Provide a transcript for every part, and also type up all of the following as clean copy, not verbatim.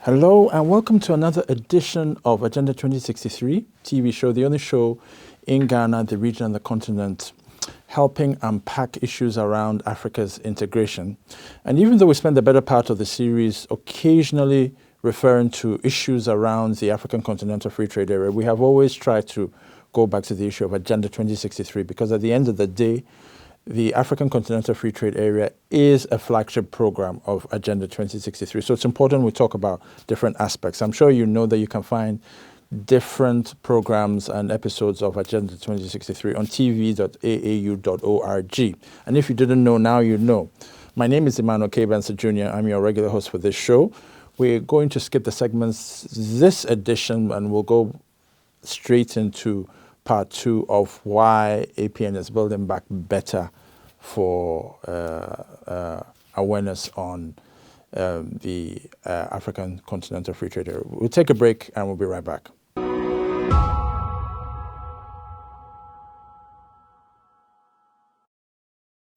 Hello and welcome to another edition of Agenda 2063 TV show, the only show in Ghana, the region and the continent, helping unpack issues around Africa's integration. And even though we spend the better part of the series occasionally referring to issues around the African Continental Free Trade Area, we have always tried to go back to the issue of Agenda 2063 because at the end of the day, the African Continental Free Trade Area is a flagship program of Agenda 2063. So it's important we talk about different aspects. I'm sure you know that you can find different programs and episodes of Agenda 2063 on tv.aau.org. And if you didn't know, now you know. My name is Emmanuel K. Bensah Jr. I'm your regular host for this show. We're going to skip the segments this edition and we'll go straight into part 2 of why APN is building back better for awareness on the African Continental Free Trade Area. We'll take a break and we'll be right back.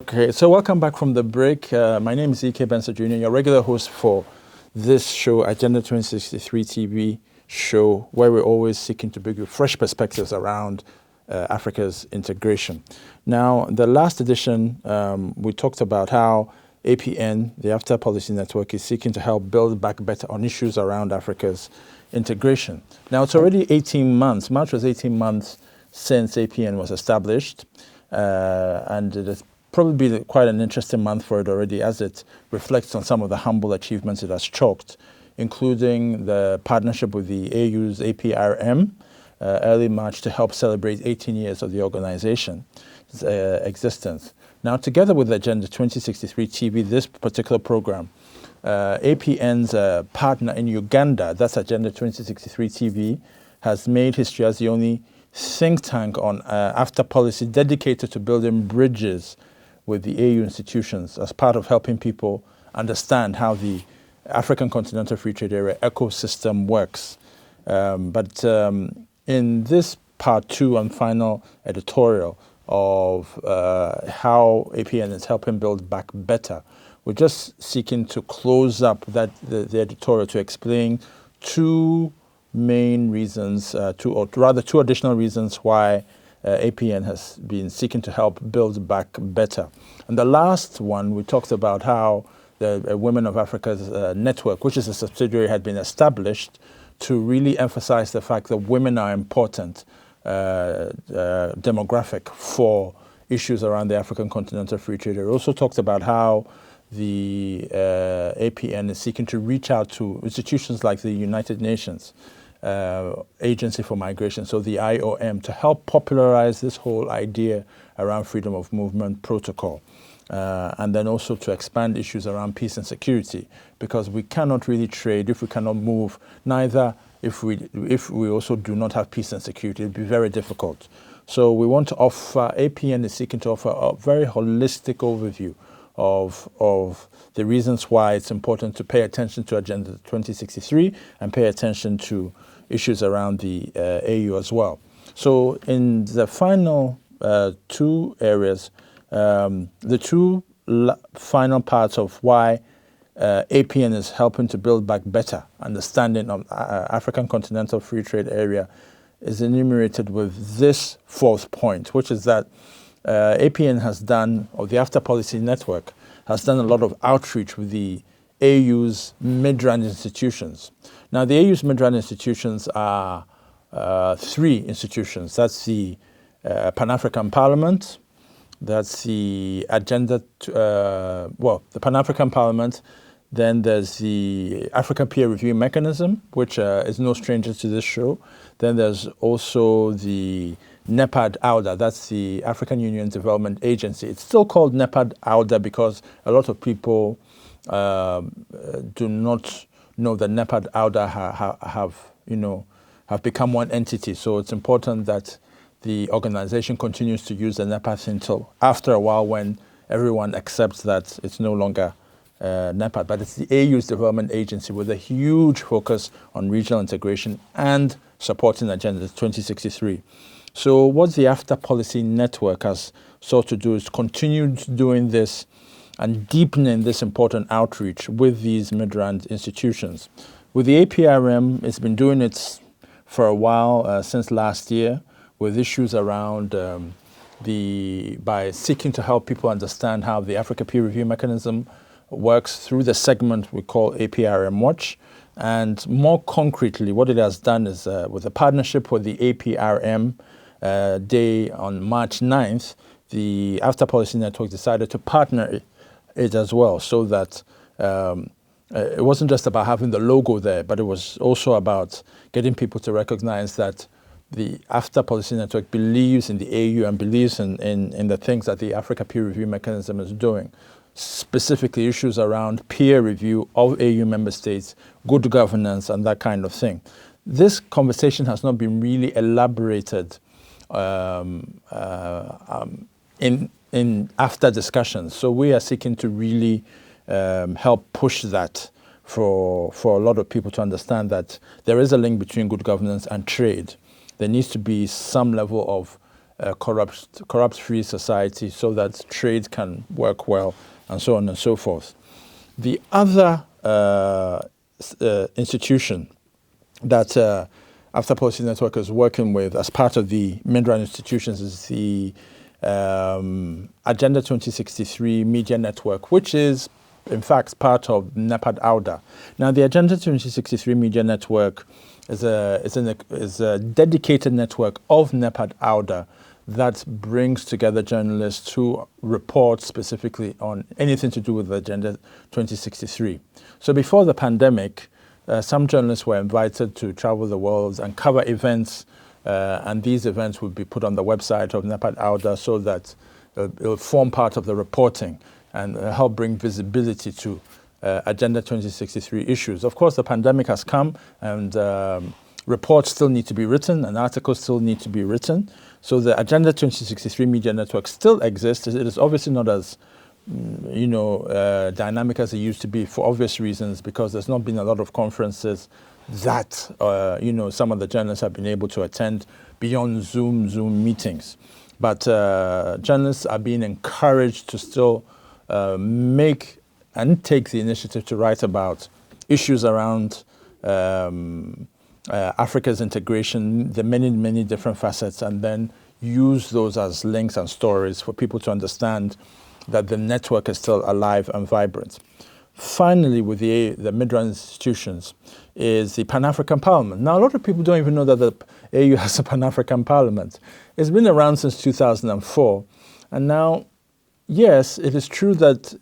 Okay, so welcome back from the break. My name is E.K. Bensah Jr., your regular host for this show, Agenda 2063 TV show, where we're always seeking to bring you fresh perspectives around Africa's integration. Now, the last edition, we talked about how APN, the AfCFTA Policy Network, is seeking to help build back better on issues around Africa's integration. Now, it's already 18 months. March was 18 months since APN was established, and it has probably been quite an interesting month for it already as it reflects on some of the humble achievements it has chalked, including the partnership with the AU's APRM early March to help celebrate 18 years of the organization's existence. Now, together with Agenda 2063 TV, this particular program, APN's partner in Uganda, that's Agenda 2063 TV, has made history as the only think tank on AfCFTA policy dedicated to building bridges with the AU institutions as part of helping people understand how the African Continental Free Trade Area ecosystem works. But in this part 2 and final editorial of how APN is helping build back better, we're just seeking to close up the editorial to explain two main reasons, two additional reasons why APN has been seeking to help build back better. And the last one, we talked about how the Women of Africa's network, which is a subsidiary, had been established to really emphasize the fact that women are important demographic for issues around the African Continental Free Trade Area. We also talked about how the APN is seeking to reach out to institutions like the United Nations Agency for Migration, so the IOM, to help popularize this whole idea around freedom of movement protocol. And then also to expand issues around peace and security, because we cannot really trade if we cannot move, neither if we also do not have peace and security. It'd be very difficult. So we want to offer, APN is seeking to offer a very holistic overview of the reasons why it's important to pay attention to Agenda 2063 and pay attention to issues around the AU as well. So in the final 2 areas, the 2 final parts of why APN is helping to build back better understanding of African Continental Free Trade Area is enumerated with this 4th point, which is that APN has done, or the AfCFTA Policy Network, has done a lot of outreach with the AU's mid-range institutions. Now, the AU's mid-range institutions are 3 institutions. That's the Pan-African Parliament, that's the the Pan-African Parliament, then there's the Africa Peer Review Mechanism, which is no stranger to this show. Then there's also the NEPAD-AUDA, that's the African Union Development Agency. It's still called NEPAD-AUDA because a lot of people do not know that NEPAD-AUDA have become one entity. So it's important that the organization continues to use the NEPAD until after a while when everyone accepts that it's no longer NEPAD, but it's the AU's development agency with a huge focus on regional integration and supporting Agenda 2063. So what the AfCFTA Policy Network has sought to do is continue doing this and deepening this important outreach with these mid-range institutions. With the APRM, it's been doing it for a while, since last year, with issues around by seeking to help people understand how the Africa peer review mechanism works through the segment we call APRM Watch. And more concretely, what it has done is with a partnership with the APRM Day on March 9th, the AfCFTA Policy Network decided to partner it as well, so that it wasn't just about having the logo there, but it was also about getting people to recognize that the AfCFTA Policy Network believes in the AU and believes in the things that the Africa peer review mechanism is doing. Specifically issues around peer review of AU member states, good governance, and that kind of thing. This conversation has not been really elaborated in AfCFTA discussions. So we are seeking to really help push that for a lot of people to understand that there is a link between good governance and trade. There needs to be some level of corrupt-free society so that trade can work well, and so on and so forth. The other institution that AfCFTA Policy Network is working with as part of the Mindran institutions is the Agenda 2063 Media Network, which is in fact part of NEPAD AUDA. Now, the Agenda 2063 Media Network is a dedicated network of NEPAD AUDA that brings together journalists to report specifically on anything to do with Agenda 2063. So before the pandemic, some journalists were invited to travel the world and cover events, and these events would be put on the website of NEPAD AUDA so that it will form part of the reporting and help bring visibility to Agenda 2063 issues. Of course, the pandemic has come, and reports still need to be written and articles still need to be written. So the Agenda 2063 Media Network still exists. It is obviously not as dynamic as it used to be for obvious reasons, because there's not been a lot of conferences that some of the journalists have been able to attend beyond Zoom meetings. But journalists are being encouraged to still make and take the initiative to write about issues around Africa's integration, the many different facets, and then use those as links and stories for people to understand that the network is still alive and vibrant. Finally, with the Mindran institutions is the Pan-African Parliament. Now, a lot of people don't even know that the AU has a Pan-African Parliament. It's been around since 2004, and now, yes, it is true that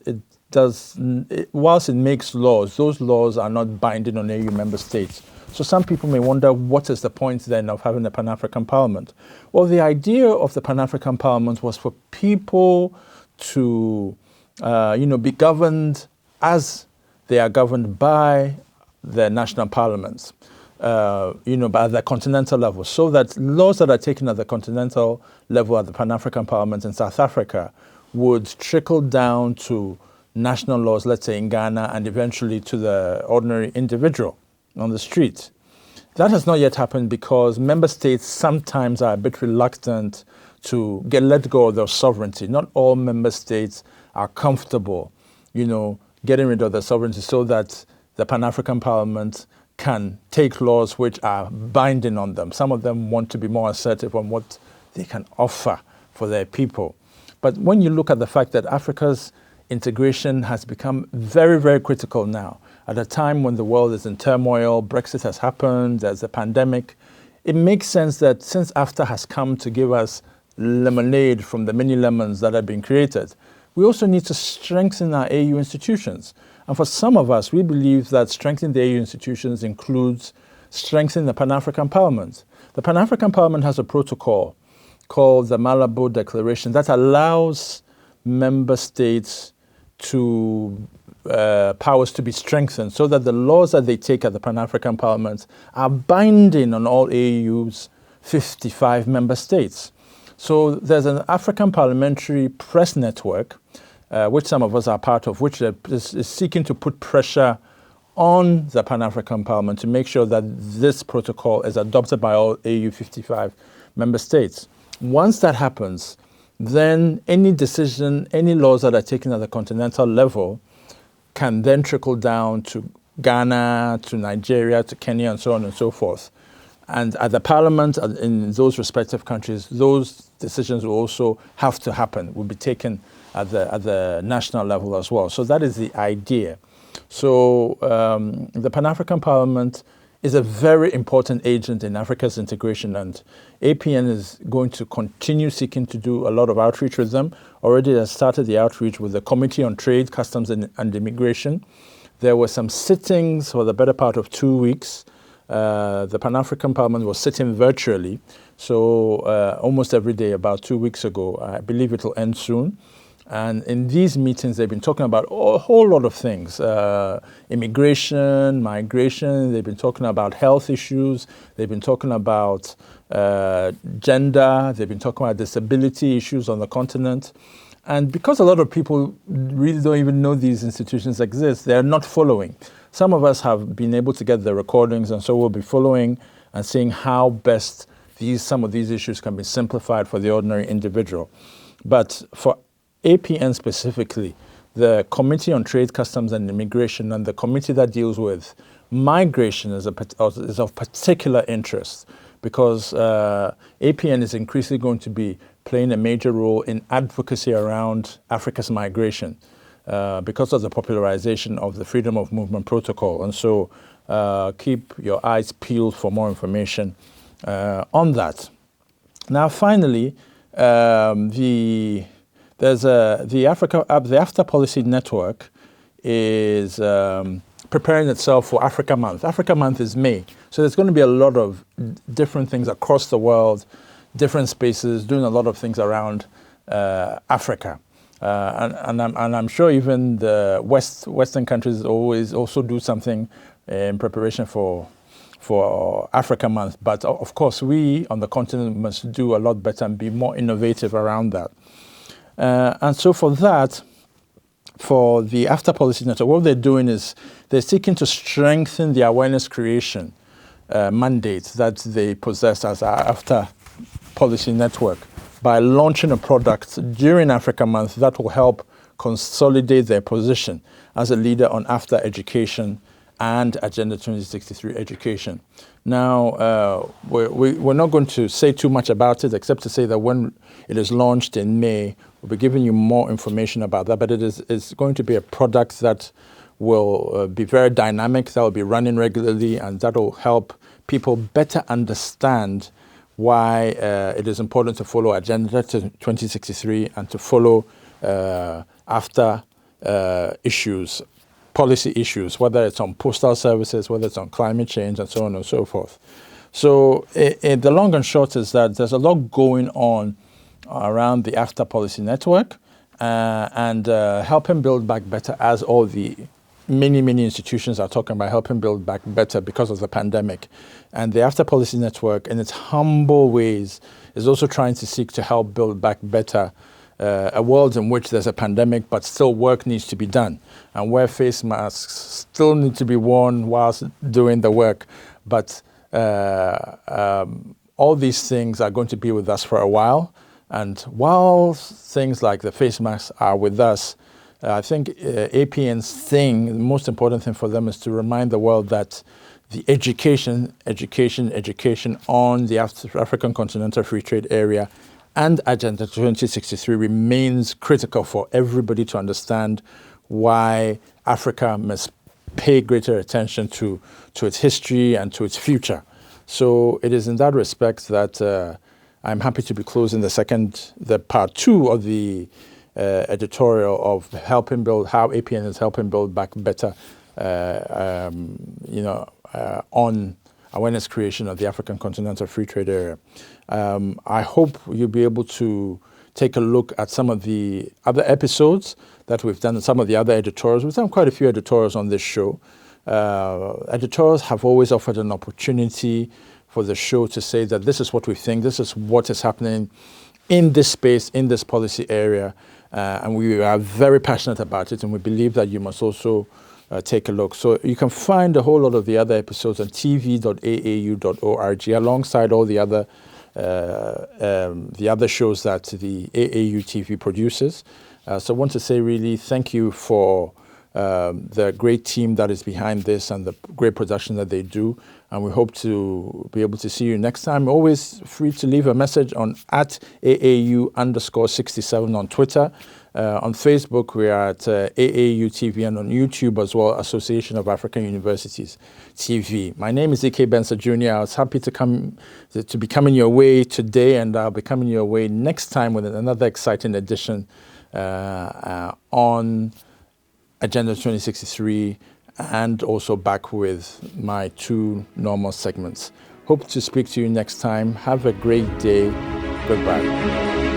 whilst it makes laws, those laws are not binding on AU member states. So some people may wonder, what is the point then of having a Pan-African Parliament? Well, the idea of the Pan-African Parliament was for people to, be governed as they are governed by their national parliaments, by the continental level, so that laws that are taken at the continental level at the Pan-African Parliament in South Africa would trickle down to national laws, let's say in Ghana, and eventually to the ordinary individual on the street. That has not yet happened because member states sometimes are a bit reluctant to let go of their sovereignty. Not all member states are comfortable, getting rid of their sovereignty so that the Pan-African Parliament can take laws which are binding on them. Some of them want to be more assertive on what they can offer for their people. But when you look at the fact that Africa's integration has become very, very critical now, at a time when the world is in turmoil, Brexit has happened, there's a pandemic, it makes sense that since AfCFTA has come to give us lemonade from the many lemons that have been created, we also need to strengthen our AU institutions. And for some of us, we believe that strengthening the AU institutions includes strengthening the Pan-African Parliament. The Pan-African Parliament has a protocol called the Malabo Declaration that allows member states to powers to be strengthened so that the laws that they take at the Pan-African Parliament are binding on all AU's 55 member states. So there's an African Parliamentary Press Network, which some of us are part of, which is seeking to put pressure on the Pan-African Parliament to make sure that this protocol is adopted by all AU 55 member states. Once that happens, then any decision, any laws that are taken at the continental level can then trickle down to Ghana to Nigeria to Kenya and so on and so forth. And at the parliament in those respective countries, those decisions will also have to happen, will be taken at the national level as well. So that is the idea. So the Pan-African Parliament is a very important agent in Africa's integration, and APN is going to continue seeking to do a lot of outreach with them. Already has started the outreach with the Committee on Trade, Customs and Immigration. There were some sittings for the better part of 2 weeks. The Pan-African Parliament was sitting virtually, so almost every day about 2 weeks ago. I believe it will end soon. And in these meetings, they've been talking about a whole lot of things, immigration, migration. They've been talking about health issues. They've been talking about gender. They've been talking about disability issues on the continent. And because a lot of people really don't even know these institutions exist, they're not following. Some of us have been able to get the recordings, and so we'll be following and seeing how best some of these issues can be simplified for the ordinary individual. But for APN specifically, the Committee on Trade, Customs and Immigration and the committee that deals with migration is of particular interest, because APN is increasingly going to be playing a major role in advocacy around Africa's migration because of the popularization of the Freedom of Movement Protocol. And so keep your eyes peeled for more information on that. Now, finally, the AfCFTA Policy Network is preparing itself for Africa Month. Africa Month is May, so there's going to be a lot of different things across the world, different spaces, doing a lot of things around Africa. And I'm sure even the Western countries always also do something in preparation for Africa Month. But of course, we on the continent must do a lot better and be more innovative around that. And so for that, for the AfCFTA Policy Network, what they're doing is they're seeking to strengthen the awareness creation mandate that they possess as our AfCFTA Policy Network by launching a product during Africa Month that will help consolidate their position as a leader on AfCFTA education and Agenda 2063 education. Now, we're not going to say too much about it, except to say that when it is launched in May, we'll be giving you more information about that. But it's going to be a product that will be very dynamic, that will be running regularly, and that will help people better understand why it is important to follow Agenda 2063 and to follow AfCFTA issues, policy issues, whether it's on postal services, whether it's on climate change, and so on and so forth. So the long and short is that there's a lot going on around the AfCFTA Policy Network and helping build back better, as all the many institutions are talking about helping build back better because of the pandemic. And the AfCFTA Policy Network, in its humble ways, is also trying to seek to help build back better a world in which there's a pandemic, but still work needs to be done, and where face masks still need to be worn whilst doing the work. But all these things are going to be with us for a while. And while things like the face masks are with us, I think APN's thing, the most important thing for them is to remind the world that the education on the African Continental Free Trade Area and Agenda 2063 remains critical for everybody to understand why Africa must pay greater attention to its history and to its future. So it is in that respect that I'm happy to be closing the part 2 of the editorial of helping build, how APN is helping build back better, on awareness creation of the African Continental Free Trade Area. I hope you'll be able to take a look at some of the other episodes that we've done and some of the other editorials. We've done quite a few editorials on this show. Editorials have always offered an opportunity for the show to say that this is what we think, this is what is happening in this space, in this policy area, and we are very passionate about it, and we believe that you must also take a look. So you can find a whole lot of the other episodes on tv.aau.org alongside all the other shows that the AAU TV produces. So I want to say really thank you for the great team that is behind this and the great production that they do. And we hope to be able to see you next time. Always free to leave a message on @AAU_67 on Twitter. On Facebook, we are at AAU TV, and on YouTube as well, Association of African Universities TV. My name is EK Bensah Jr. I was happy to be coming your way today, and I'll be coming your way next time with another exciting edition on Agenda 2063, and also back with my 2 normal segments. Hope to speak to you next time. Have a great day. Goodbye.